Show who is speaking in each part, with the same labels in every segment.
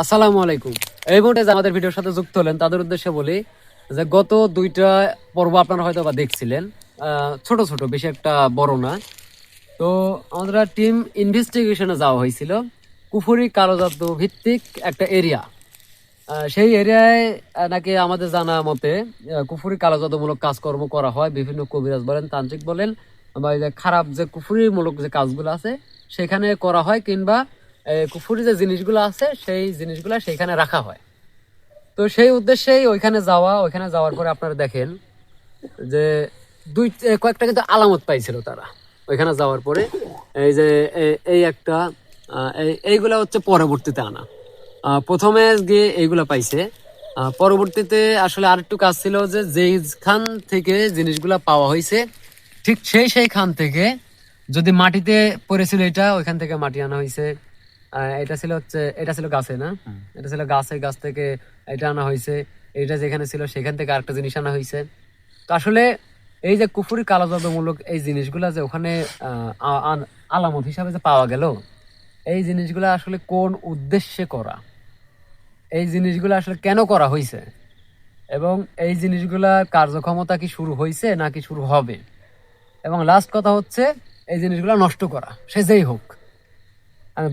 Speaker 1: আসসালামু আলাইকুম। এই মুহূর্তে যে আমাদের ভিডিওর সাথে যুক্ত হলেন তাদের উদ্দেশ্যে বলি যে গত দুইটা পর্ব আপনারা হয়তো বা দেখছিলেন, ছোট ছোট, বেশি একটা বড় না। তো আমাদের টিম ইনভেস্টিগেশনে যাওয়া হয়েছিল কুফুরি কালো জাদু ভিত্তিক একটা এরিয়া। সেই এরিয়ায় নাকি আমাদের জানা মতে কুফুরি কালো জাদুমূলক কাজকর্ম করা হয়। বিভিন্ন কবিরাজ বলেন, তান্ত্রিক বলেন, বা এই যে খারাপ যে কুফুরিমূলক যে কাজগুলো আছে সেখানে করা হয়, কিংবা কুফুরি যে জিনিসগুলো আছে সেই জিনিসগুলো সেখানে রাখা হয়। তো সেই উদ্দেশ্যেই ওইখানে যাওয়ার পরে আপনারা দেখেন যে কয়েকটা কিন্তু আলামত পাইছিল তারা ওইখানে যাওয়ার পরে। এই যে এই একটা এইগুলা হচ্ছে পরবর্তীতে আনা। প্রথমে গিয়ে এইগুলা পাইছে। পরবর্তীতে আসলে আরেকটু কাজ ছিল যে যেইখান থেকে জিনিসগুলা পাওয়া হয়েছে ঠিক সেই খান থেকে, যদি মাটিতে পড়েছিল এটা, ওইখান থেকে মাটি আনা হয়েছে। এটা ছিল গাছে, না? এটা ছিল গাছে, গাছ থেকে এটা আনা হয়েছে। এটা যেখানে ছিল সেখান থেকে আরেকটা জিনিস আনা হয়েছে। তো আসলে এই যে কুফুরি কালো জাদুমূলক এই জিনিসগুলা যে ওখানে আলামত হিসাবে যে পাওয়া গেল, এই জিনিসগুলা আসলে কোন উদ্দেশ্যে করা, এই জিনিসগুলো আসলে কেন করা হয়েছে, এবং এই জিনিসগুলা কার্যক্ষমতা কি শুরু হয়েছে নাকি শুরু হবে, এবং লাস্ট কথা হচ্ছে এই জিনিসগুলো নষ্ট করা, সে যেই হোক,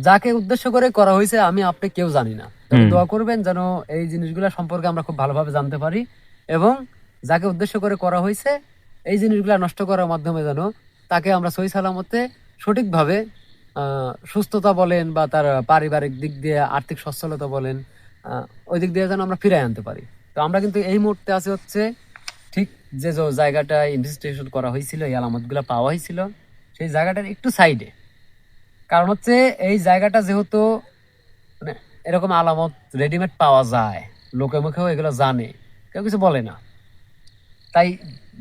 Speaker 1: যাকে উদ্দেশ্য করে করা হয়েছে আমি আপনি কেউ জানি না। তবে দোয়া করবেন যেন এই জিনিসগুলো সম্পর্কে আমরা খুব ভালোভাবে জানতে পারি, এবং যাকে উদ্দেশ্য করে করা হয়েছে এই জিনিসগুলো নষ্ট করার মাধ্যমে যেন তাকে আমরা সহি সালামতে সঠিকভাবে সুস্থতা বলেন বা তার পারিবারিক দিক দিয়ে আর্থিক সচ্ছলতা বলেন, ওই দিক দিয়ে যেন আমরা ফিরাই আনতে পারি। তো আমরা কিন্তু এই মুহূর্তে আছি হচ্ছে ঠিক যে যে জায়গাটা ইনভেস্টিগেশন করা হয়েছিল, এই আলামতগুলো পাওয়া হয়েছিল সেই জায়গাটার একটু সাইডে। কারণ হচ্ছে এই জায়গাটা যেহেতু মানে এরকম আলামত রেডিমেড পাওয়া যায়, লোকে মুখেও এগুলো জানে, কেউ কিছু বলে না, তাই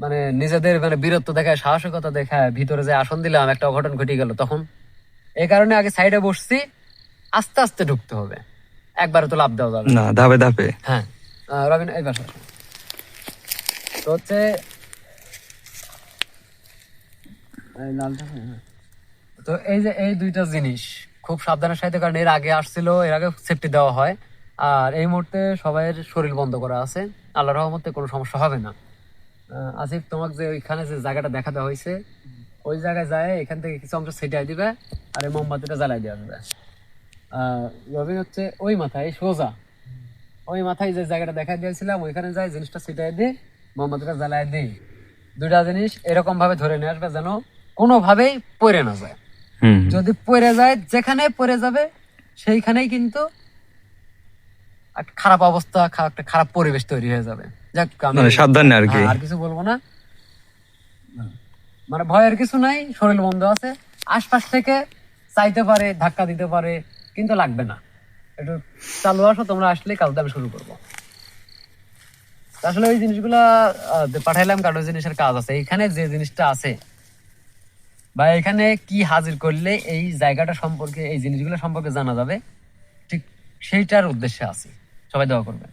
Speaker 1: মানে নিজেদের মানে বীরত্ব দেখায়, সাহসিকতা দেখায় ভিতরে যে আসন দিলাম, একটা অঘটন ঘটে গেল তখন। এই কারণে আগে সাইডে বসছি, আস্তে আস্তে ঢুকতে হবে, একবারে তো লাভ দেওয়া যাবে
Speaker 2: না, ধাপে ধাপে।
Speaker 1: হ্যাঁ, রবিন এই বাসা তো হচ্ছে এই লালটা, হ্যাঁ। তো এই যে এই দুইটা জিনিস খুব সাবধানের সাথে, কারণ এর আগে আসছিল, এর আগে সেফটি দেওয়া হয়। আর এই মুহূর্তে সবাইয়ের শরীর বন্ধ করা আছে, আল্লাহর রহমতে কোনো সমস্যা হবে না। আসিফ, তোমাকে যে ওইখানে যে জায়গাটা দেখা দেওয়া হয়েছে ওই জায়গায় যায় এখান থেকে কিছু অংশ ছিটাই দিবে, আর এই মোমবাতিটা জ্বালাই দেওয়া যাবে। রবিন হচ্ছে ওই মাথায় সোজা, ওই মাথায় যে জায়গাটা দেখা দিয়েছিলাম ওইখানে যায় জিনিসটা ছিটাই দিয়ে মোমবাতিটা জ্বালাই দিই। দুইটা জিনিস এরকম ভাবে ধরে নিয়ে আসবে যেন কোনোভাবেই পড়ে না যায়। যদি পড়ে যায়, যেখানে পড়ে যাবে সেইখানেই কিন্তু একটা খারাপ অবস্থা, একটা খারাপ পরিবেশ তৈরি হয়ে যাবে। যাক, আমি
Speaker 2: সাবধানে আর কি।
Speaker 1: আর কিছু বলবো না, মানে ভয়ের কিছু নাই, শরীর বন্ধ আছে। আশপাশ থেকে চাইতে পারে, ধাক্কা দিতে পারে, কিন্তু লাগবে না। একটু চালু আসো, তোমরা আসলে কাজ আমি শুরু করবো। আসলে ওই জিনিসগুলা পাঠাইলাম কারণ ওই জিনিসের কাজ আছে। এখানে যে জিনিসটা আছে বা এখানে কি হাজির করলে এই জায়গাটা সম্পর্কে, এই জিনিসগুলো সম্পর্কে জানা যাবে, ঠিক সেইটার উদ্দেশ্যে আছে। সবাই দোয়া করবেন।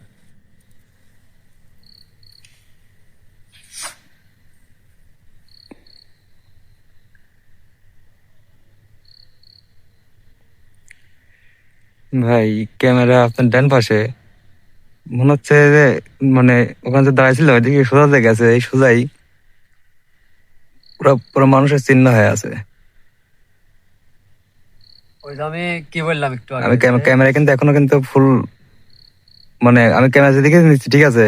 Speaker 2: ভাই, ক্যামেরা আপনার ডান পাশে মনে হচ্ছে যে মানে ওখানে যে দাঁড়াইছিল ওইদিকে সোজা গেছে, এই সোজাই পুরো পুরো মানুষের চিহ্ন হয়ে আছে।
Speaker 1: ওইটা আমি কি বললাম একটু আগে,
Speaker 2: আমি ক্যামেরা কিন্তু এখনো কিন্তু ফুল, মানে আমি ক্যামেরা যেদিকে নিচ্ছি ঠিক আছে,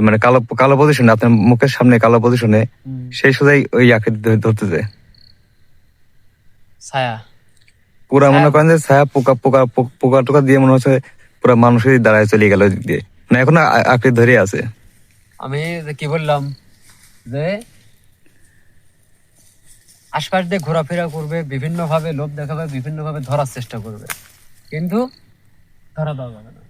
Speaker 2: মানে কালো কালো পজিশনে, আপনার মুখের সামনে কালো পজিশনে, সেই সোজাই ওই আকৃতি ধরতেছে।
Speaker 1: ছায়া
Speaker 2: পুরা মনে করেন যে ছায়া, পোকা পোকা পোকা টোকা দিয়ে মনে হচ্ছে পুরা মানুষেরই দাঁড়ায় চলে গেল ওই দিক দিয়ে, না এখনো আকৃতি ধরে আছে।
Speaker 1: আমি কি বললাম যে আশপাশ দিয়ে ঘোরাফেরা করবে, বিভিন্ন ভাবে লোভ দেখাবে, বিভিন্ন ভাবে ধরার চেষ্টা করবে, কিন্তু ধরা দেওয়া যাবে না।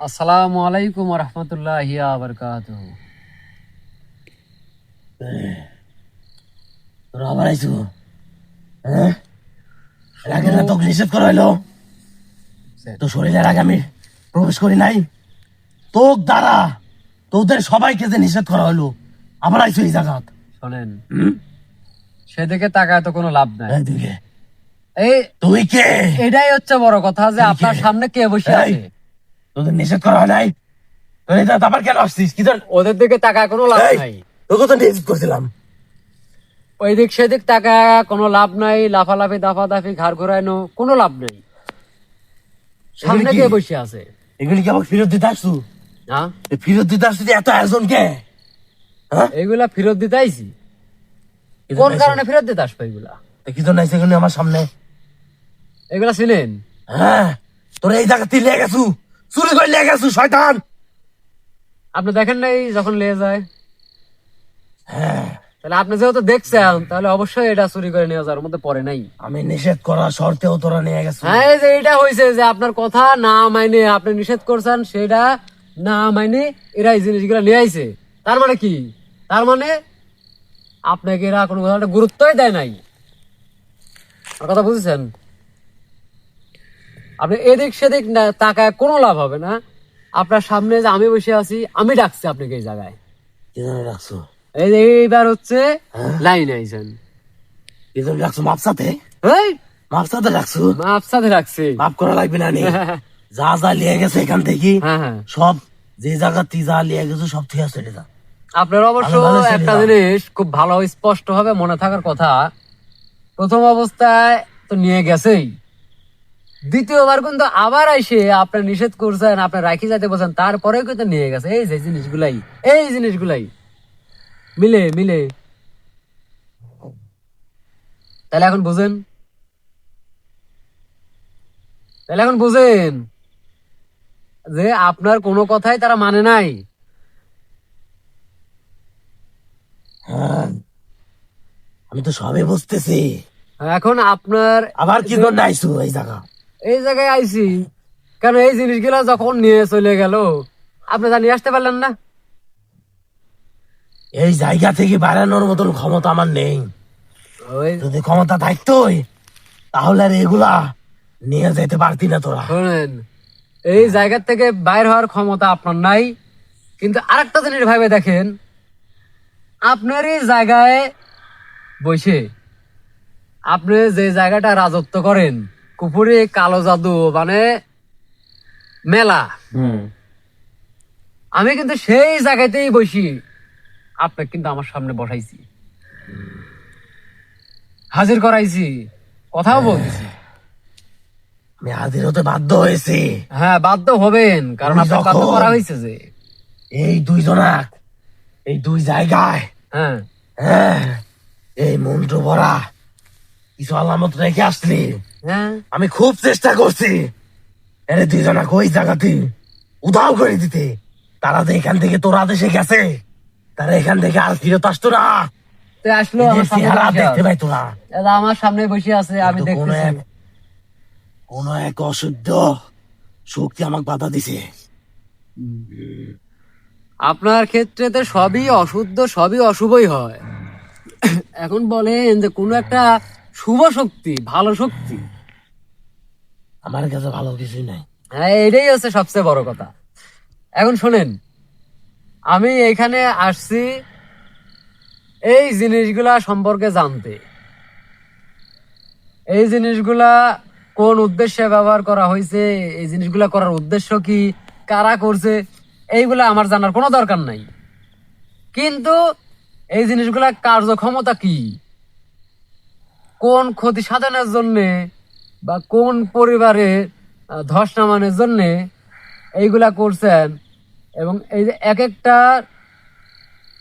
Speaker 1: আসসালামু আলাইকুম ওয়া রাহমাতুল্লাহি ওয়া বারাকাতুহু।
Speaker 3: তোরা আবার আইছো? হ্যাঁ, আগে না তোকে নিষেধ করা হইলো? তো শরীরের আগে আমি প্রবেশ করি নাই? তোক দ্বারা তোদের সবাইকে যে নিষেধ করা হলো, আবার আইছো এই জায়গাত?
Speaker 1: শোনেন, সেদিকে তাকায় তো কোনো লাভ নাই।
Speaker 3: এইদিকে
Speaker 1: এই
Speaker 3: তুই কে?
Speaker 1: এটাই হচ্ছে বড় কথা যে আপনার সামনে কে বসে
Speaker 3: এই,
Speaker 1: আছে।
Speaker 3: তোদের নিষেধ করা হয় নাই? তোর এটা আবার কেন আসছিস? কি তোর
Speaker 1: ওদের দিকে তাকায় কোনো লাভ
Speaker 3: এই,
Speaker 1: নাই।
Speaker 3: তোকে তো নিষেধ করছিলাম।
Speaker 1: ওই দিক সেদিক তাকায় কোনো লাভ নাই, লাফালাফি দাফাদাফি ঘাড় ঘোরানো কোনো লাভ নাই। সামনে
Speaker 3: কি?
Speaker 1: কে বসে আছে?
Speaker 3: এগুলি কি আবার ফেরত দিতে আসছু?
Speaker 1: হ্যাঁ,
Speaker 3: এই ফেরত দিতে আসছি এত আয়োজন কে? হ্যাঁ,
Speaker 1: এইগুলা ফেরত দিতে আইছি।
Speaker 3: কি
Speaker 1: কোন
Speaker 3: জন্য
Speaker 1: কারণে
Speaker 3: আইছো?
Speaker 1: ফেরত দিতে আসবে এগুলা?
Speaker 3: তো কি জন্য আইছে এগুলি আমার সামনে?
Speaker 1: এগুলা ছিলেন
Speaker 3: হ্যাঁ, তোরা এই জায়গাতে লেগে গেছু, চুরি করে লেগে গেছু, শয়তান।
Speaker 1: আপনি দেখেন নাই যখন নিয়ে যায়?
Speaker 3: হ্যাঁ,
Speaker 1: তাহলে আপনি যেহেতু দেখছেন তাহলে অবশ্যই এটা চুরি করে নিয়ে যাওয়ার মধ্যে পড়ে নাই।
Speaker 3: আমি নিষেধ করা শর্তেও তোরা নিয়ে গেছু।
Speaker 1: হ্যাঁ, এই যে এটা হয়েছে যে আপনার কথা না মাইনে আপনি নিষেধ করছেন, সেটা না মাইনে এরা এই জিনিসগুলো নিয়ে আইছে। তার মানে কি? তার মানে আপনাকে এরা কোনো একটা গুরুত্বই দেয় নাই। আমার কথা বুঝেছেন? আপনি এদিক সেদিক না তাকায় কোনো লাভ হবে না। আপনার সামনে যে আমি বসে আছি, আমি ডাকছি আপনাকে এই জায়গায়।
Speaker 3: কি জন্য রাখছো?
Speaker 1: এই যে এইবার হচ্ছে লাইন আইছেন।
Speaker 3: কি জন্য রাখছো? মাপসাতে
Speaker 1: এই
Speaker 3: মাপসাতে রাখছো?
Speaker 1: মাপ সাথে রাখছি।
Speaker 3: মাপ করা লাগবে না নি? যা যা লিয়ে গেছে এখান থেকে
Speaker 1: হ্যাঁ, হ্যাঁ।
Speaker 3: সব, যে জায়গা তুই যা লিয়ে গেছো সব ঠিক আছে যা।
Speaker 1: আপনার অবশ্য
Speaker 3: ভালো ভালো ছেলে
Speaker 1: একটা
Speaker 3: না।
Speaker 1: জিনিস খুব ভালো স্পষ্ট ভাবে মনে থাকার কথা, প্রথম অবস্থায় তো নিয়ে গেছেই, দ্বিতীয়বার কিন্তু আবার এসে আপনার নিষেধ করছেন, আপনার রাখি যাইতে বলছেন, তারপরেও কিন্তু নিয়ে গেছে। এই যে জিনিসগুলাই, এই জিনিসগুলাই মিলে মিলে, তাহলে এখন বুঝেন, তাহলে এখন বুঝেন যে আপনার কোনো কথাই তারা মানে নাই।
Speaker 3: হ্যাঁ, আমি তো সবই বুঝতেছি।
Speaker 1: এখন আপনার
Speaker 3: আবার কি জন্য আইসু এই জায়গা?
Speaker 1: এই জায়গায় আইছি কেন? এই জিনিসগুলা যখন নিয়ে চলে গেল আপনি তা নিয়ে আসতে পারলেন না?
Speaker 3: এই জায়গা থেকে বাড়ানোর মতন ক্ষমতা আমার নেই।
Speaker 1: ওই
Speaker 3: যদি ক্ষমতা থাকতোই তাহলে আর এগুলা নিয়ে যেতে পারতি না তোরা।
Speaker 1: শোনেন, এই জায়গা থেকে বাইর হওয়ার ক্ষমতা আপনার নাই, কিন্তু আরেকটা জিনিস ভাবে দেখেন, আপনার এই জায়গায় বসে আপনি যে জায়গাটা রাজত্ব করেন, কুপুরে কালো জাদু মানে মেলা, আমি কিন্তু সেই জায়গাতেই বসি আপনাকে কিন্তু আমার সামনে বসাইছি, হাজির করাইছি, কথাও বলতেছি।
Speaker 3: আমি হাজির হতে বাধ্য হয়েছি।
Speaker 1: হ্যাঁ, বাধ্য হবেন, কারণ
Speaker 3: তুমি
Speaker 1: আপনার বাধ্য
Speaker 3: যখন-
Speaker 1: করা হয়েছে যে।
Speaker 3: এই দুইজনা এই দুই জায়গায়,
Speaker 1: হ্যাঁ,
Speaker 3: হ্যাঁ, এই মন্ত্র ভরা কিছু আলামত রেখে আসলি।
Speaker 1: হ্যাঁ,
Speaker 3: আমি খুব চেষ্টা করছি এরে দুইজনা ওই জায়গাতে উধাও করে দিতে। তারা যে এখান থেকে তোর আদেশে গেছে, তারা এখান থেকে আর ফিরত আসতো না।
Speaker 1: তো আসলো
Speaker 3: এদের
Speaker 1: আমার সামনে
Speaker 3: চেহারা
Speaker 1: বসে
Speaker 3: দেখতে
Speaker 1: আছে।
Speaker 3: পাই তোরা।
Speaker 1: দাদা আমার সামনে বসে আছে, আমি
Speaker 3: কিন্তু
Speaker 1: দেখতেছি।
Speaker 3: কোন এক অশুদ্ধ শক্তি আমাকে বাধা দিছে।
Speaker 1: আপনার ক্ষেত্রে তো সবই অশুদ্ধ, সবই অশুভই হয়। এখন বলেন যে কোন একটা শুভ শক্তি, ভালো শক্তি,
Speaker 3: আমার কাছে ভালো কিছুই নাই।
Speaker 1: হ্যাঁ, এটাই হচ্ছে সবচেয়ে বড় কথা। এখন শোনেন, আমি এখানে আসছি এই জিনিসগুলা সম্পর্কে জানতে। এই জিনিসগুলা কোন উদ্দেশ্যে ব্যবহার করা হয়েছে, এই জিনিসগুলা করার উদ্দেশ্য কি, কারা করছে, এইগুলা আমার জানার কোনো দরকার নাই। কিন্তু এই জিনিসগুলা কার্যক্ষমতা কি, কোন ক্ষতি সাধনের জন্য বা কোন পরিবারে ধস নামানোর জন্য এইগুলা করছেন, এবং এই যে এক একটা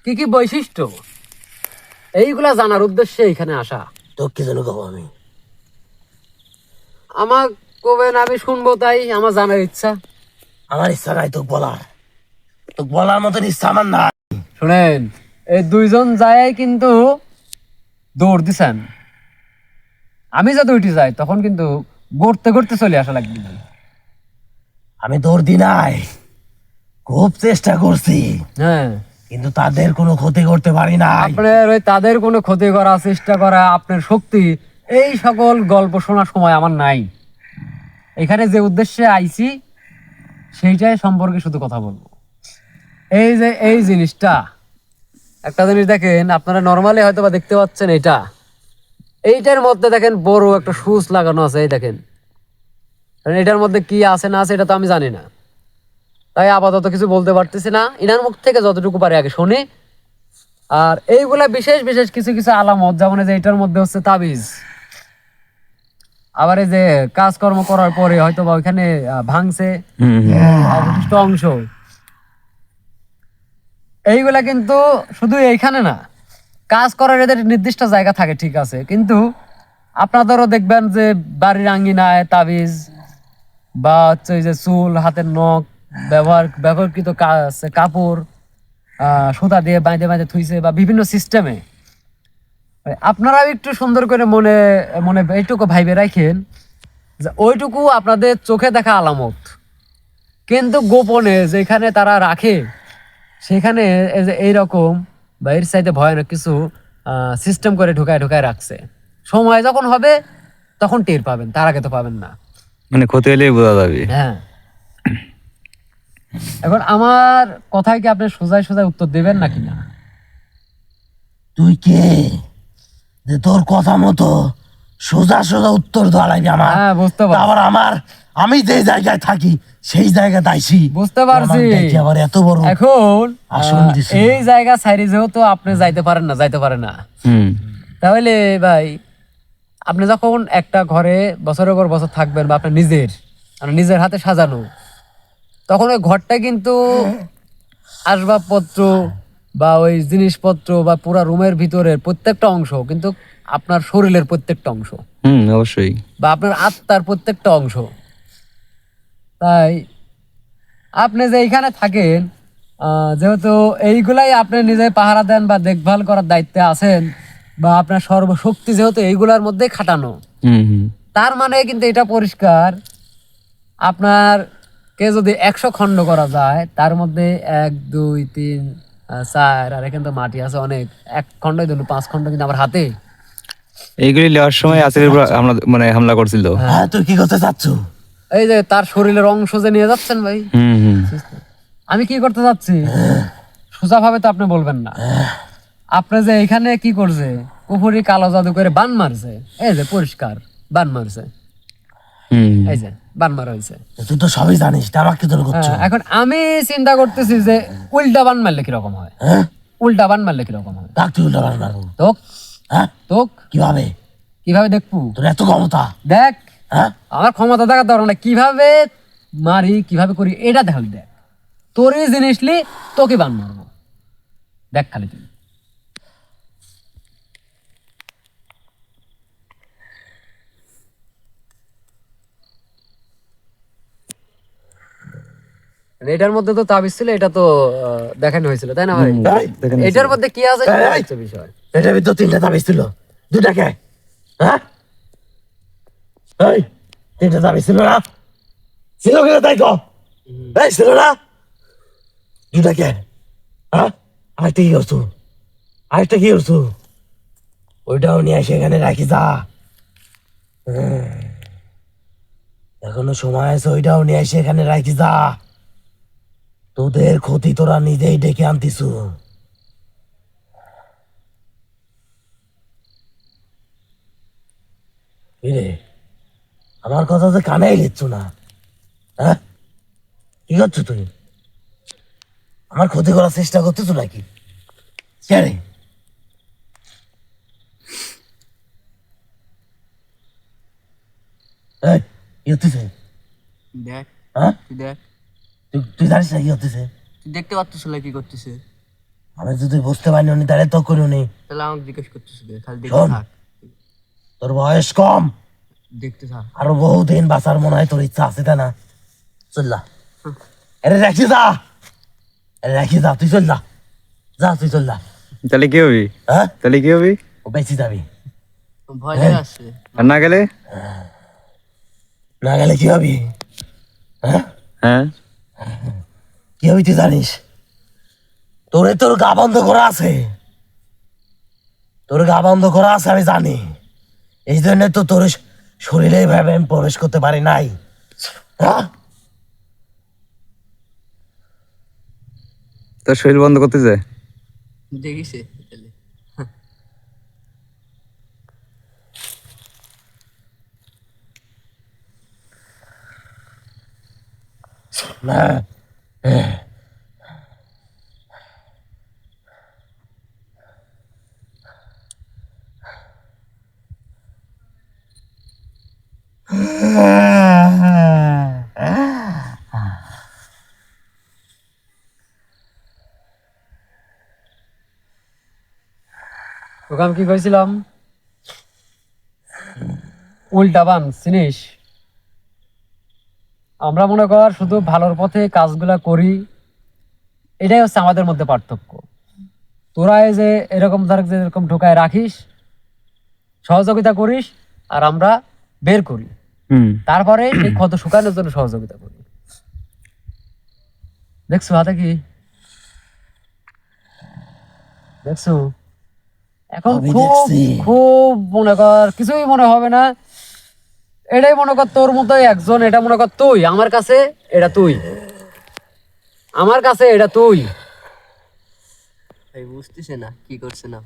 Speaker 1: কি কি বৈশিষ্ট্য, এইগুলা জানার উদ্দেশ্যে এখানে আসা।
Speaker 3: তো কি যেন কব আমি?
Speaker 1: আমার কবেন, আমি শুনবো, তাই আমার জানার ইচ্ছা।
Speaker 3: আমার ইচ্ছা নাই তোকে বলার, তোকে বলার মতন ইচ্ছা আমার না।
Speaker 1: শুনেন, এই দুইজন যায় কিন্তু দৌড় দিছেন, আমি যদি উঠে যাই তখন কিন্তু গড়তে গড়তে চলে আসা লাগবে।
Speaker 3: আমি দৌড় দি নাই, খুব চেষ্টা করছি,
Speaker 1: হ্যাঁ,
Speaker 3: কিন্তু তাদের কোনো ক্ষতি করতে পারি না।
Speaker 1: আপনার ওই তাদের কোনো ক্ষতি করা, চেষ্টা করা, আপনার শক্তি, এই সকল গল্প শোনার সময় আমার নাই। এখানে যে উদ্দেশ্যে আইছি সেইটাই সম্পর্কে শুধু কথা বলবো। এই যে এই জিনিসটা, একটা জিনিস দেখেন, আপনারা নর্মালি হয়তো বা দেখতে পাচ্ছেন, এইটার মধ্যে দেখেন বড় একটা সুচ লাগানো আছে, এই দেখেন। কারণ এটার মধ্যে কি আছে না আছে এটা তো আমি জানি না, তাই আপাতত কিছু বলতে পারতেছি না। ইনার মুখ থেকে যতটুকু পারে আগে শুনি। আর এইগুলা বিশেষ বিশেষ কিছু কিছু আলামত, যেমন এই যে এটার মধ্যে হচ্ছে তাবিজ, আবার এই যে কাজকর্ম করার পরে হয়তো বা ওইখানে ভাঙছে অবশিষ্ট অংশ, এইগুলা কিন্তু শুধু এইখানে না, কাজ করার এদের নির্দিষ্ট জায়গা থাকে, ঠিক আছে, কিন্তু আপনাদেরও দেখবেন যে বাড়ির আঙ্গিনায় তাবিজ বা হচ্ছে ওই যে চুল, হাতের নখ, ব্যবহারকৃত কাপড় সুতা দিয়ে বাঁধে বাঁধে থুইছে, বা বিভিন্ন সিস্টেমে। আপনারাও একটু সুন্দর করে মনে মনে এইটুকু ভাইবে রাখেন যে ওইটুকু আপনাদের চোখে দেখা আলামত, কিন্তু গোপনে যেখানে তারা রাখে সেখানে এই যে এইরকম বা এর চাইতে ভয়ানক কিছু সিস্টেম করে ঢুকায় ঢুকায় রাখছে। সময় যখন হবে তখন টের পাবেন, তার আগে তো পাবেন না।
Speaker 2: মানে ক্ষতি হলেই বোঝা যাবে।
Speaker 1: হ্যাঁ, এখন আমার কথায় কি আপনি সোজাই সোজাই উত্তর দেবেন নাকি না?
Speaker 3: তুই কে যে তোর কথা মতো সোজা সোজা উত্তর দাঁড়াইবি আমার?
Speaker 1: হ্যাঁ, বুঝতে পারছি।
Speaker 3: আবার আমি যে জায়গায় থাকি সেই জায়গায় আইছি,
Speaker 1: বুঝতে পারছি।
Speaker 3: আমার দেখি আবার এত বড়
Speaker 1: এখন
Speaker 3: আসন দিছে।
Speaker 1: এই জায়গা সাইরে যেহেতু আপনি যাইতে পারে না, তাহলে ভাই আপনি যখন একটা ঘরে বছরের পর বছর থাকবেন, বা আপনার নিজের হাতে সাজানো, তখন ওই ঘরটা কিন্তু আসবাবপত্র বা ওই জিনিসপত্র বা পুরা রুমের ভিতরের প্রত্যেকটা অংশ কিন্তু আপনার শরীরের প্রত্যেকটা অংশ,
Speaker 2: অবশ্যই।
Speaker 1: বা আপনার আত্মার প্রত্যেকটা অংশ। তাই আপনি যে এইখানে থাকেন, যেহেতু এইগুলাই আপনি নিজে পাহারা দেন বা দেখভাল করার দায়িত্বে আছেন, বা আপনার সর্বশক্তি যেহেতু এইগুলার মধ্যে খাটানো, তার মানে কিন্তু এটা পরিষ্কার, আপনার কে যদি 100 খণ্ড করা যায়, তার মধ্যে 1 2 3 4, আর এখানে তো মাটি আছে অনেক, 1 খণ্ডই ধরুন 5 খণ্ড কিন্তু আমার হাতে।
Speaker 2: এইগুলি নেওয়ার সময় আসিফের উপর হামলা করছিল।
Speaker 3: হ্যাঁ, তুই কি করতে চাচ্ছ?
Speaker 1: এই যে তার শরীরের অংশ যে নিয়ে যাচ্ছেন ভাই, আমি কি করতে যাচ্ছি সোজা ভাবে তো আপনি বলবেন না। আপনি যে এখানে কি করছে, উপরি কালো জাদু করে বান মারছে, এই যে পরিষ্কার বান মারছে, এই যে বান মারা হয়েছে।
Speaker 3: তুই তো সবই জানিস, তা আমাকে তোর করছো।
Speaker 1: এখন আমি চিন্তা করতেছি যে উল্টা বান মারলে কিরকম হয়,
Speaker 3: হ্যাঁ,
Speaker 1: উল্টা বান মারলে কিরকম হয়।
Speaker 3: ডাক তুই উল্টা মারবো।
Speaker 1: তোক
Speaker 3: হ্যাঁ,
Speaker 1: তোক
Speaker 3: কিভাবে?
Speaker 1: কিভাবে দেখবো?
Speaker 3: তোর এত ক্ষমতা?
Speaker 1: দেখ,
Speaker 3: হ্যাঁ,
Speaker 1: আমার ক্ষমতা দেখার দরকার না, কিভাবে মারি কিভাবে করি এটা দেখালি। দেখ, তোর এই জিনিস লি তোকে বান মারবো, দেখ খালি তুই। এটার মধ্যে তো তাবিজ ছিল, এটা তো দেখানো হয়েছিল, তাই না ভাই? এটার মধ্যে কি আছে সেটা হচ্ছে বিষয়।
Speaker 3: এটার ভিতর 3টা তাবিজ ছিল, 2টা কে? হ্যাঁ, এই 3টা তাবিজ ছিল না? ছিল কিনা তাই কো? এই ছিল না? 2টা কে? হ্যাঁ, আরেকটা কি করছো? ওইটাও নিয়ে এসে এখানে রাখি যা। এখনো সময় আছে, ওইটাও নিয়ে এসে এখানে রাখি যা। তোদের ক্ষতি তোরা নিজেই ডেকে আনতিছু। কিরে, আমার কথা তো কানেই লিচ্ছ না? হ্যাঁ, কি করছো তুই? আমার ক্ষতি করার চেষ্টা করতেছো নাকি? কে রে? এই, কি হতেছে?
Speaker 4: দেখ,
Speaker 3: হ্যাঁ,
Speaker 4: তুই দেখ,
Speaker 3: তুই জানিস না কি হতেছে?
Speaker 4: তুই দেখতে পাচ্ছিস না কি করতেছে?
Speaker 3: আমি যদি বুঝতে পারিনি উনি তাহলে তো করিনি।
Speaker 4: তাহলে আমাকে জিজ্ঞেস করতেছিস কে? খালি দেখতে
Speaker 3: শোন,
Speaker 4: থাক,
Speaker 3: তোর বয়স কম,
Speaker 4: দেখতে থাক।
Speaker 3: আরো বহুদিন বাঁচার মনে হয় তোর ইচ্ছা আছে, তাই না? চল্লা, আরে রাখি যা, তুই চল যা, তুই চল যা।
Speaker 2: তাহলে কি হবি?
Speaker 3: হ্যাঁ,
Speaker 2: তাহলে কি হবি?
Speaker 3: ও বেঁচে যাবি।
Speaker 4: ভয় লেগে আসছে।
Speaker 2: আর না গেলে?
Speaker 3: না গেলে কি হবি? হ্যাঁ,
Speaker 2: হ্যাঁ,
Speaker 3: কি হইতে জানিস? তোর গা বন্ধ করা আছে, তোর গা বন্ধ করা আছে আমি জানি। এই জন্য তো তোর শরীরে এইভাবে আমি প্রবেশ করতে পারি নাই। হ্যাঁ,
Speaker 2: তোর শরীর বন্ধ করতে যায়।
Speaker 4: দেখিছে তাহলে
Speaker 3: না,
Speaker 1: তোকে আমি কি কইছিলাম? উল্টা বান চিনিস? আমরা মনে কর শুধু ভালোর পথে কাজগুলা করি, এটাই হচ্ছে আমাদের মধ্যে পার্থক্য। তোরা এই যে এরকম ধর যে এরকম ঢোকায় রাখিস, সহযোগিতা করিস, আর আমরা বের করি, তারপরে এই ক্ষত শুকানোর জন্য সহযোগিতা করি। দেখছো হাতে কি দেখছো? এখন
Speaker 3: আমি
Speaker 1: খুব
Speaker 3: দেখছি।
Speaker 1: খুব মনে কর কিছুই মনে হবে না। এটাই মনে কর তোর মতোই একজন, এটা মনে কর তুই আমার কাছে, এটা তুই আমার কাছে, এটা তুই।
Speaker 4: ভাই বুঝতেছে না কি করছে না।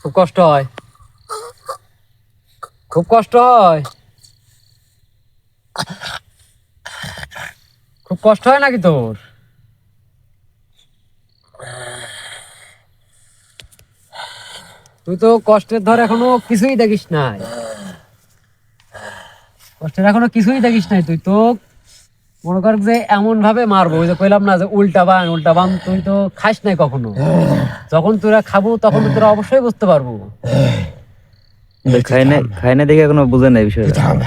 Speaker 1: খুব কষ্ট হয়, খুব কষ্ট হয়, খুব কষ্ট হয় নাকি তোর? তুই তো কষ্টের ধর এখনো কিছুই দেখিস নাই, কষ্টের এখনো কিছুই দেখিস নাই। তুই তো মনে কর যে এমন ভাবে মারবো, ওই যে কইলাম না যে উল্টা বান উল্টা বান, তুই তো খাস নাই কখনো। যখন তোরা খাবো তখন তো তোরা অবশ্যই বুঝতে পারবো।
Speaker 2: খাই না দেখে এখনো বুঝে নাই বিষয়টা।
Speaker 3: থাম।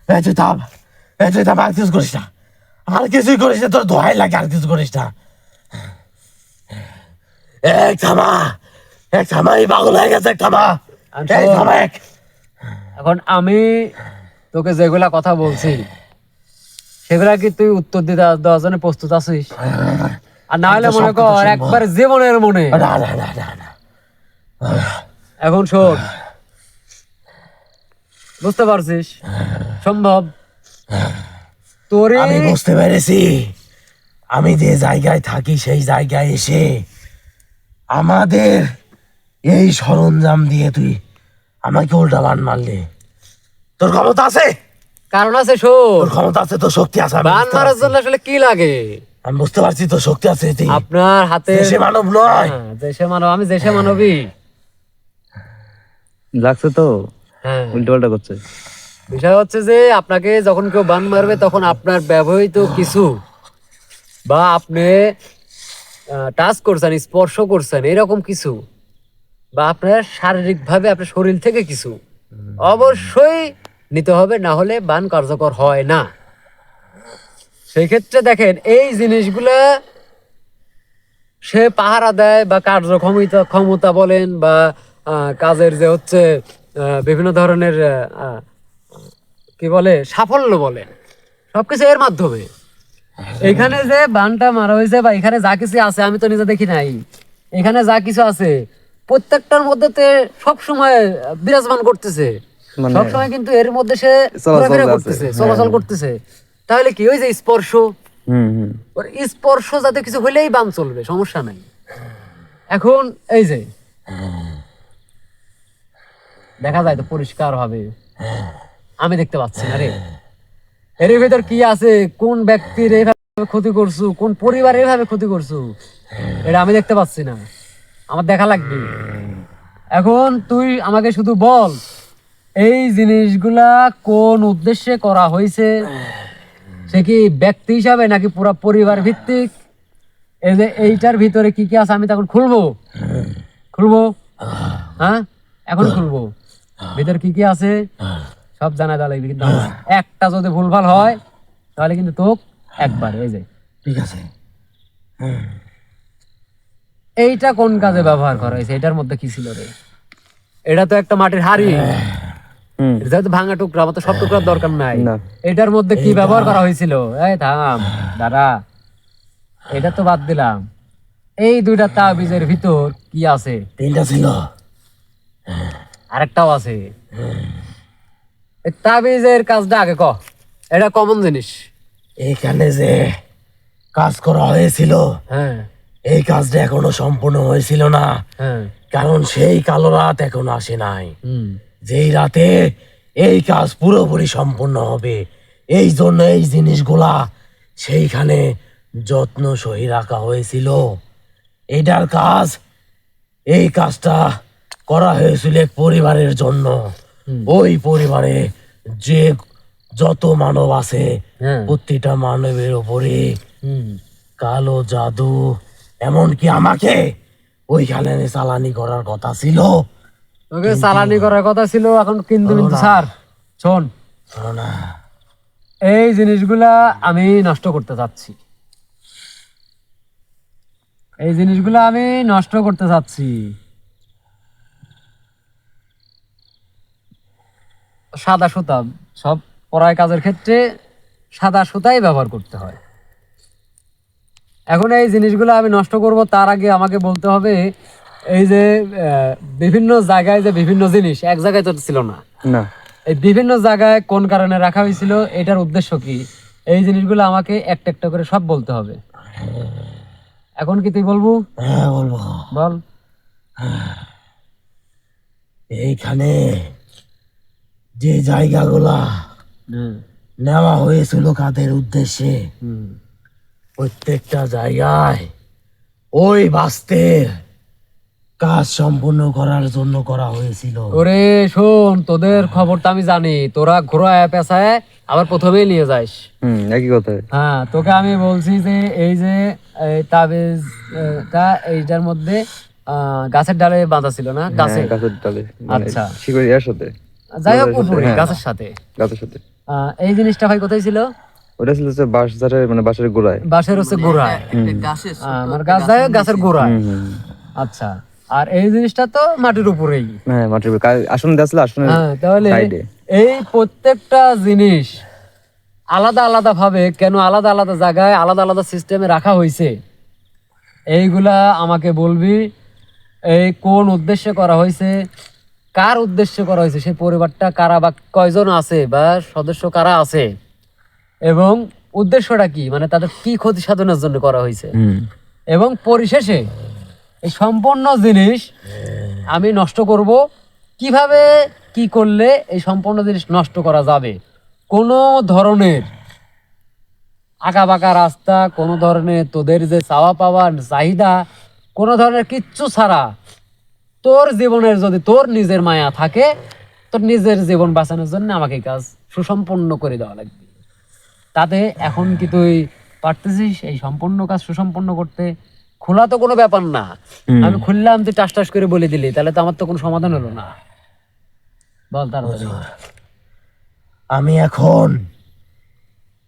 Speaker 3: এই তুই থাম, এই তুই থাম, আর কিছু করিস না, আর কিছুই করিস না, তোর দোহাই লাগে, আর কিছু করিস না। এক থামা, এক থামা, এই পাগল হয়ে গেছে, এক থামা, এই থামা এক।
Speaker 1: এখন আমি তোকে যেগুলা কথা বলছি সেগুলা কি তুই উত্তর দিতে দেওয়ার জন্য প্রস্তুত আছিস? আর না হলে মনে কর একবার জীবনের মনে।
Speaker 3: না না না না না,
Speaker 1: এখন শোন, বুঝতে পারছিস সম্ভব তোরে?
Speaker 3: আমি বুঝতে পেরেছি। আমি যে জায়গায় থাকি সেই জায়গায় এসে আমাদের এই সরঞ্জাম দিয়ে তুই আমাকে উল্টা বান মারলি, তোর ক্ষমতা আছে?
Speaker 1: কারণ আছে, শোন,
Speaker 3: তোর ক্ষমতা আছে, তোর শক্তি আছে, আমি
Speaker 1: বান
Speaker 3: বুঝতে
Speaker 1: মারার
Speaker 3: পারছি।
Speaker 1: জন্য আসলে কি লাগে?
Speaker 3: আমি বুঝতে পারছি তোর শক্তি আছে। তুই
Speaker 1: আপনার হাতে
Speaker 3: দেশে মানব নয়।
Speaker 1: দেশে মানব, আমি দেশে মানবই।
Speaker 2: লাগছে তো
Speaker 1: হ্যাঁ,
Speaker 2: উল্টো পাল্টা করছে।
Speaker 1: বিষয় হচ্ছে যে আপনাকে যখন কেউ বান মারবে তখন আপনার ব্যবহৃত কিছু বা আপনি টাচ করছেন, স্পর্শ করছেন, এরকম কিছু বা আপনার শারীরিক ভাবে আপনার শরীর থেকে কিছু অবশ্যই নিতে হবে, না হলে বান কার্যকর হয় না। সেই ক্ষেত্রে দেখেন এই জিনিসগুলা সে পাহারা দেয় বা কার্যক্ষমতা ক্ষমতা বলেন বা কাজের যে হচ্ছে বিভিন্ন ধরনের কি বলে সাফল্য বলেন, সবকিছু এর মাধ্যমে। এখানে যে বানটা মারা হয়েছে বা এখানে যা কিছু আছে আমি তো নিজে দেখি নাই, এখানে যা কিছু আছে প্রত্যেকটার মধ্যে সবসময় বিরাজমান করতেছে,
Speaker 2: মানে
Speaker 1: সবসময় কিন্তু এর মধ্যে সে
Speaker 2: চলাচল
Speaker 1: ঘোরাফেরা
Speaker 2: আছে।
Speaker 1: করতেছে, চলাচল করতেছে। তাহলে কি ওই যে স্পর্শ, ওর স্পর্শ যাতে কিছু হইলেই বান চলবে, সমস্যা নাই। এখন এই যে দেখা যায় তো পরিষ্কার ভাবে, আমি দেখতে পাচ্ছি না রে। এর ভিতর কি আছে, কোন ব্যক্তির এইভাবে ক্ষতি করছু, কোন পরিবার এইভাবে ক্ষতি করছু, এটা আমি দেখতে পাচ্ছি না, আমার দেখা লাগবে। এখন তুই আমাকে শুধু বল এই জিনিসগুলা কোন উদ্দেশ্যে করা হয়েছে, সে কি ব্যক্তি হিসাবে নাকি পুরা পরিবার ভিত্তিক? এই যে এইটার ভিতরে কি কি আছে আমি তখন খুলবো, হ্যাঁ এখন খুলবো, ভিতরে কি কি আছে সব জানা দেওয়া লাগবে। কিন্তু আমার একটা যদি ভুলভাল হয় তাহলে কিন্তু তোক একবার এই যে
Speaker 3: ঠিক আছে।
Speaker 1: এইটা কোন কাজে ব্যবহার করা হয়েছে, এটার মধ্যে কি ছিল রে? এটা তো একটা মাটির হাড়ি, এটা তো ভাঙা টুকরা, আমার তো সব টুকরার দরকার নাই।
Speaker 2: না।
Speaker 1: এটার মধ্যে কি ব্যবহার করা হয়েছিল? এই থাম দাঁড়া, এটা তো বাদ দিলাম, এই দুইটা তাবিজের ভিতর কি আছে?
Speaker 3: 3টা ছিল।
Speaker 1: আরেকটাও আছে। এই তাবিজের কাজটা আগে ক, এটা কমন জিনিস।
Speaker 3: এখানে যে কাজ করা হয়েছিল
Speaker 1: হ্যাঁ
Speaker 3: এই কাজটা এখনো সম্পূর্ণ হয়েছিল না,
Speaker 1: হ্যাঁ
Speaker 3: কারণ সেই কালো রাত এখনো আসে নাই।
Speaker 1: হুম
Speaker 3: যেই রাতে এই কাজ পুরোপুরি সম্পূর্ণ হবে, এই জন্য এই জিনিসগুলা সেইখানে যত্ন সহি রাখা হয়েছিল। এটার কাজ, এই কাজটা করা হয়েছিল এক পরিবারের জন্য। ওই পরিবারে যে যত মানব আছে
Speaker 1: হ্যাঁ
Speaker 3: প্রতিটা মানবের উপরে
Speaker 1: হুম
Speaker 3: কালো জাদু, এমনকি আমাকে ওইখানে চালানি করার কথা ছিল।
Speaker 1: ওকে চালানি করার কথা ছিল, এখন কিন্তু স্যার শোন,
Speaker 3: শোনো না,
Speaker 1: এই জিনিসগুলা আমি নষ্ট করতে চাচ্ছি, এই জিনিসগুলা আমি নষ্ট করতে চাচ্ছি। সাদা সুতা, সব পরায় কাজের ক্ষেত্রে সাদা সুতাই ব্যবহার করতে হয়। এখন এই জিনিসগুলো আমি নষ্ট করব, তার আগে আমাকে বলতে হবে এই যে বিভিন্ন জায়গায় যে বিভিন্ন জিনিস এক জায়গায় তো ছিল না,
Speaker 2: না।
Speaker 1: এই বিভিন্ন জায়গায় কোন কারণে রাখা হয়েছিল, এটার উদ্দেশ্য কি, এই জিনিসগুলো আমাকে একটা একটা করে সব বলতে হবে। এখন কি তুই বলবো?
Speaker 3: হ্যাঁ বলবো।
Speaker 1: বল।
Speaker 3: এইখানে যে জায়গাগুলা
Speaker 1: হুম
Speaker 3: নেওয়া হয়েছিল কাদের উদ্দেশ্যে,
Speaker 1: হুম
Speaker 3: প্রত্যেকটা জায়গায় ওই বাস্তের কাজ সম্পূর্ণ করার জন্য করা হয়েছিল।
Speaker 1: ওরে শোন, তোদের খবরটা আমি জানি, তোরা ঘোরায় পেঁচায় আবার প্রথমেই নিয়ে যাস।
Speaker 2: একই কথা।
Speaker 1: হ্যাঁ তোকে আমি বলছি যে এই যে তাবিজটা এইটার মধ্যে গাছের ডালে বাঁধা ছিল না, গাছে,
Speaker 2: গাছের ডালে, মানে
Speaker 1: আচ্ছা
Speaker 2: শিকড় ইয়ার সাথে,
Speaker 1: যাই হোক উপরে
Speaker 2: হ্যাঁ।
Speaker 1: গাছের সাথে।
Speaker 2: গাছের সাথে।
Speaker 1: এই জিনিসটা ভাই কোথায় ছিল?
Speaker 2: ওটা ছিল হচ্ছে বাঁশ ঝাড়ের, মানে বাঁশের গোড়ায়।
Speaker 1: বাঁশের হচ্ছে গোড়ায়,
Speaker 4: একটা গাছের
Speaker 1: মানে গাছ যাই হোক গাছের গোড়ায়।
Speaker 2: হুম।
Speaker 1: আচ্ছা, আর এই জিনিসটা তো মাটির উপরেই।
Speaker 2: হ্যাঁ, মাটির উপরে আসন দেওয়া ছিল, আসনের
Speaker 1: হ্যাঁ তাহলে
Speaker 2: সাইডে।
Speaker 1: এই প্রত্যেকটা জিনিস আলাদা আলাদা ভাবে কেন আলাদা আলাদা জায়গায় আলাদা আলাদা সিস্টেমে রাখা হয়েছে, এইগুলা আমাকে বলবি। এই কোন উদ্দেশ্যে করা হয়েছে, কার উদ্দেশ্যে করা হয়েছে, সেই পরিবারটা কারা বা কয়জন আছে বা সদস্য কারা আছে, এবং উদ্দেশ্যটা কি, মানে তাদের কি ক্ষতি সাধনের জন্য করা হয়েছে, এবং পরিশেষে এই সম্পূর্ণ জিনিস আমি নষ্ট করব কিভাবে, কি করলে এই সম্পূর্ণ জিনিস নষ্ট করা যাবে। কোনো ধরনের আঁকা বাঁকা রাস্তা, কোনো ধরনের তোদের যে চাওয়া পাওয়া চাহিদা, কোনো ধরনের কিচ্ছু ছাড়া তোর জীবনের যদি তোর নিজের মায়া থাকে, তোর নিজের জীবন বাঁচানোর জন্য আমাকে এই কাজ সুসম্পন্ন করে দেওয়া লাগবে। তাতে এখন কি তুই পারতেছিস এই সম্পূর্ণ কাজ সুসম্পন্ন করতে? খোলা তো কোনো ব্যাপার না, আমি খুললাম তুই টাস টাস করে বলে দিলি, তাহলে তো আমার তো কোনো সমাধান হলো না। বল তাড়াতাড়ি।
Speaker 3: আমি এখন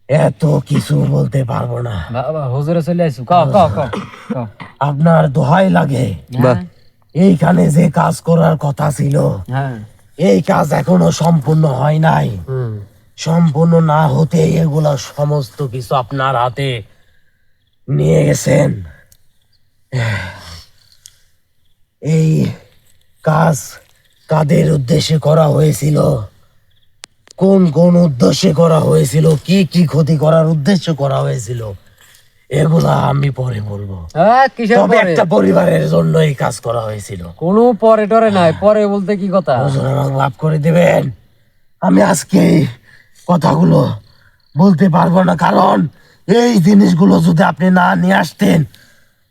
Speaker 3: এত কিছু বলতে পারবো না,
Speaker 1: বাবা হুজুরে চলে আইসু, ক ক ক ক।
Speaker 3: আপনার দোহাই লাগে।
Speaker 1: হ্যাঁ,
Speaker 3: এইখানে যে কাজ করার কথা ছিল
Speaker 1: হ্যাঁ
Speaker 3: এই কাজ এখনো সম্পূর্ণ হয় নাই।
Speaker 1: হুম
Speaker 3: সম্পূর্ণ না হতে এগুলা সমস্ত কিছু আপনার হাতে নিয়ে গেছেন। এই কাজ কাদের উদ্দেশ্যে করা হয়েছিল, কোন কোন উদ্দেশ্যে করা হয়েছিল, কি কি ক্ষতি করার উদ্দেশ্য করা হয়েছিল, এগুলা আমি পরে বলবো।
Speaker 1: হ্যাঁ, কিসের
Speaker 3: তবে
Speaker 1: পরে?
Speaker 3: একটা পরিবারের জন্য এই কাজ করা হয়েছিল।
Speaker 1: কোনো পরে টরে নাই, পরে বলতে কি কথা?
Speaker 3: হুজুর আমাকে মাফ করে দিবেন, আমি আজকে এই কথাগুলো বলতে পারবো না, কারণ এই জিনিসগুলো যদি আপনি না নিয়ে আসতেন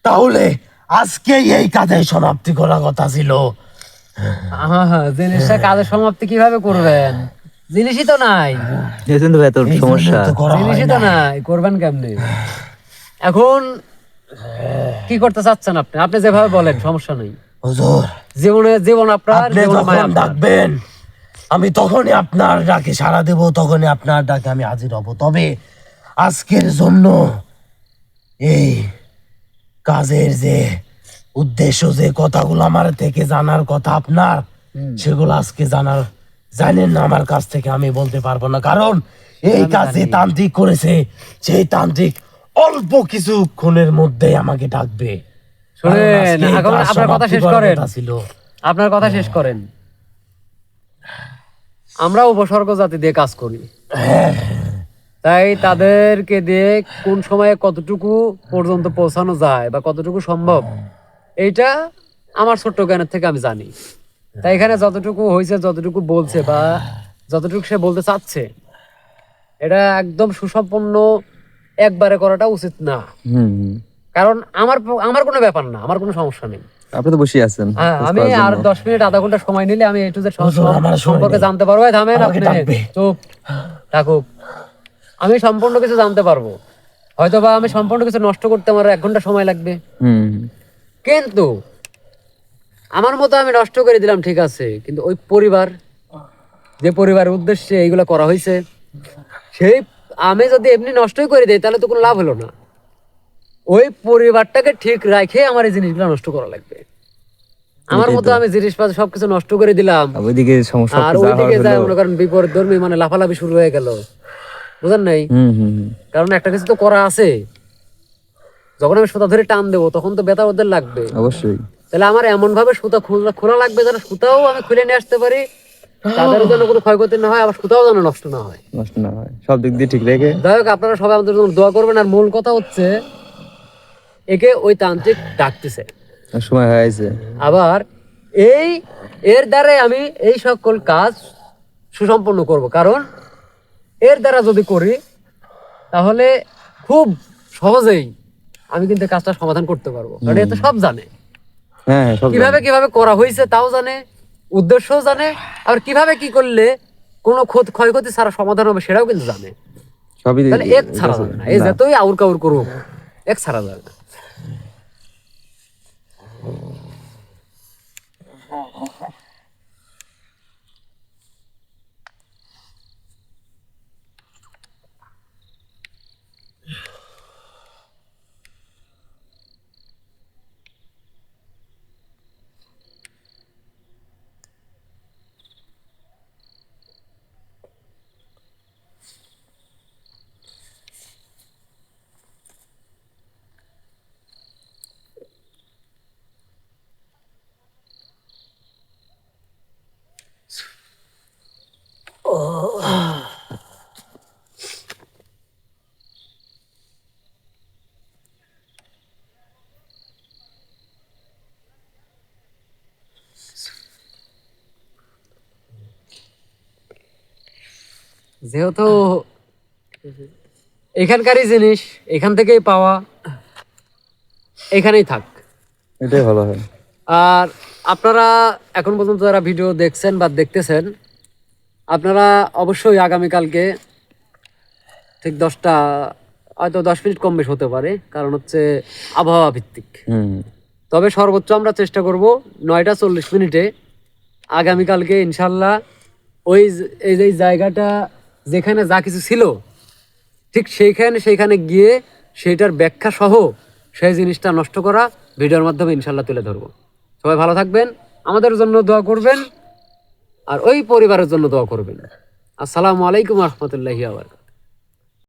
Speaker 3: তাহলে আজকে এই কাজের সমাপ্তি করার কথা ছিল।
Speaker 1: হ্যাঁ, জিনিসটা কাজের সমাপ্তি কিভাবে করবেন? জিনিসই তো নাই,
Speaker 2: এই জন্য তো এত
Speaker 3: এই জন্য
Speaker 2: সমস্যা।
Speaker 3: তো করা হয়
Speaker 1: জিনিসই তো
Speaker 3: না।
Speaker 1: নাই, করবেন কেমনে? এখন কি করতে চাচ্ছেন আপনি? আপনি যেভাবে বলেন সমস্যা নেই।
Speaker 3: হুজুর
Speaker 1: জীবন আপনার,
Speaker 3: আপনি
Speaker 1: জীবনে মায়া
Speaker 3: যখন
Speaker 1: আপনার।
Speaker 3: ডাকবেন আমি তখনই আপনার ডাকে সাড়া দেব, তখনই আপনার ডাকে আমি হাজির হব। তবে আজকের জন্য এই কাজের যে উদ্দেশ্য, যে কথাগুলো আমার থেকে জানার কথা আপনার, সেগুলো আজকে জানেন না আমার কাছ থেকে আমি বলতে পারবো না, কারণ এই কাজ যে তান্ত্রিক করেছে সেই তান্ত্রিক অল্প কিছুক্ষণের মধ্যেই আমাকে ডাকবে। কারণ
Speaker 1: শুনেন,
Speaker 3: আজকে এই
Speaker 1: এখন
Speaker 3: কাজ
Speaker 1: আপনার কথা
Speaker 3: সমাপ্তি
Speaker 1: শেষ
Speaker 3: করার
Speaker 1: করেন।
Speaker 3: কথা ছিল।
Speaker 1: আপনার কথা শেষ করেন। আমরা উপসর্গ জাতি দিয়ে কাজ করি, তাই তাদেরকে দিয়ে কোন সময়ে কতটুকু পর্যন্ত পৌঁছানো যায় বা কতটুকু সম্ভব, এইটা আমার ছোট্ট জ্ঞানের থেকে আমি জানি। তাই এখানে যতটুকু হয়েছে, যতটুকু বলছে বা যতটুকু সে বলতে চাচ্ছে, এটা একদম সুসম্পন্ন একবারে করাটা উচিত না। কারণ আমার কোনো ব্যাপার না, আমার কোনো সমস্যা নেই।
Speaker 2: আপনি তো বসে আছেন
Speaker 1: হ্যাঁ, আমি আর 10 মিনিট আধা ঘন্টা সময় নিলে আমি একটু
Speaker 3: হুজুর, আমার সময়
Speaker 1: সম্পর্কে
Speaker 3: নেই।
Speaker 1: জানতে পারবো। এই থামেন
Speaker 3: আমাকে
Speaker 1: আপনি,
Speaker 3: ডাকবে।
Speaker 1: চুপ থাকুক। আমি সম্পূর্ণ কিছু জানতে পারবো, হয়তো বা আমি সম্পূর্ণ কিছু নষ্ট করতে আমার 1 ঘন্টা সময় লাগবে, কিন্তু আমার মতো আমি নষ্ট করে দিলাম, ঠিক আছে, কিন্তু ওই পরিবার, যে পরিবারের উদ্দেশ্যে এইগুলো করা হয়েছে, সেই আমি যদি এমনি নষ্টই করে দিই তাহলে তো কোনো লাভ হলো না। ওই পরিবারটাকে ঠিক রাখে আমার এই জিনিসগুলো নষ্ট করা লাগবে। আমার মতো আমি জিনিসপত্র সবকিছু নষ্ট করে দিলাম,
Speaker 2: ওইদিকে সমস্যা
Speaker 1: আর
Speaker 2: যা
Speaker 1: ওইদিকে
Speaker 2: হওয়ার
Speaker 1: যায়
Speaker 2: হলো।
Speaker 1: মনে করেন বিপরীত ধর্মী, মানে লাফালাফি শুরু হয়ে গেল, বুঝেন নাই? কারণ একটা কিছু তো করা আছে, যখন আমি সুতা ধরে টান দেবো তখন তো ব্যথা ওদের লাগবে।
Speaker 2: অবশ্যই
Speaker 1: তাহলে আমার এমন ভাবে সুতা খোলা লাগবে যেন সুতাও আমি খুলে নিয়ে আসতে পারি, তাদের যেন কোনো ক্ষয়ক্ষতি না হয়, আবার সুতাও যেন নষ্ট না হয়।
Speaker 2: নষ্ট না হয়, সব দিক দিয়ে ঠিক রেখে।
Speaker 1: যাই হোক, আপনারা সবাই আমাদের জন্য দোয়া করবেন। আর মূল কথা হচ্ছে, একে ওই তান্ত্রিক ডাকতেছে,
Speaker 2: সময় হয়েছে।
Speaker 1: আবার এর দ্বারাই আমি এই সকল কাজ সুসম্পন্ন করব। কারণ এর দ্বারা যদি করি তাহলে খুব সহজেই আমি কিন্তু কাজটা সমাধান করতে পারবো, কারণ এ তো সব জানে,
Speaker 2: হ্যাঁ হ্যাঁ, সব
Speaker 1: কিভাবে কিভাবে করা হয়েছে তাও জানে, উদ্দেশ্যও জানে, আবার কিভাবে কি করলে কোনো ক্ষয়ক্ষতি ছাড়া সমাধান হবে সেটাও কিন্তু জানে।
Speaker 2: সবই
Speaker 1: তাহলে এক ছাড়া যাবে না, এই যতই আউর কাউর করুক, এক ছাড়া যাবে না। যেহেতু এখানকারই জিনিস, এখান থেকেই পাওয়া, এখানেই থাক।
Speaker 2: এটাই ভালো হয়।
Speaker 1: আর আপনারা এখন পর্যন্ত যারা ভিডিও দেখছেন বা দেখতেছেন, আপনারা অবশ্যই আগামীকালকে ঠিক 10টা, হয়তো 10 মিনিট কম বেশ হতে পারে, কারণ হচ্ছে আবহাওয়া ভিত্তিক, তবে সর্বোচ্চ আমরা চেষ্টা করব 9টা 40 মিনিটে আগামীকালকে ইনশাল্লাহ এই যে জায়গাটা যেখানে যা কিছু ছিল ঠিক সেইখানে গিয়ে সেইটার ব্যাখ্যা সহ সেই জিনিসটা নষ্ট করা ভিডিওর মাধ্যমে ইনশাল্লাহ তুলে ধরবো। সবাই ভালো থাকবেন, আমাদের জন্য দোয়া করবেন, আর ওই পরিবারের জন্য দোয়া করবেন। আসসালামু আলাইকুম রহমতুল্লাহি ওয়া বারাকাতুহু।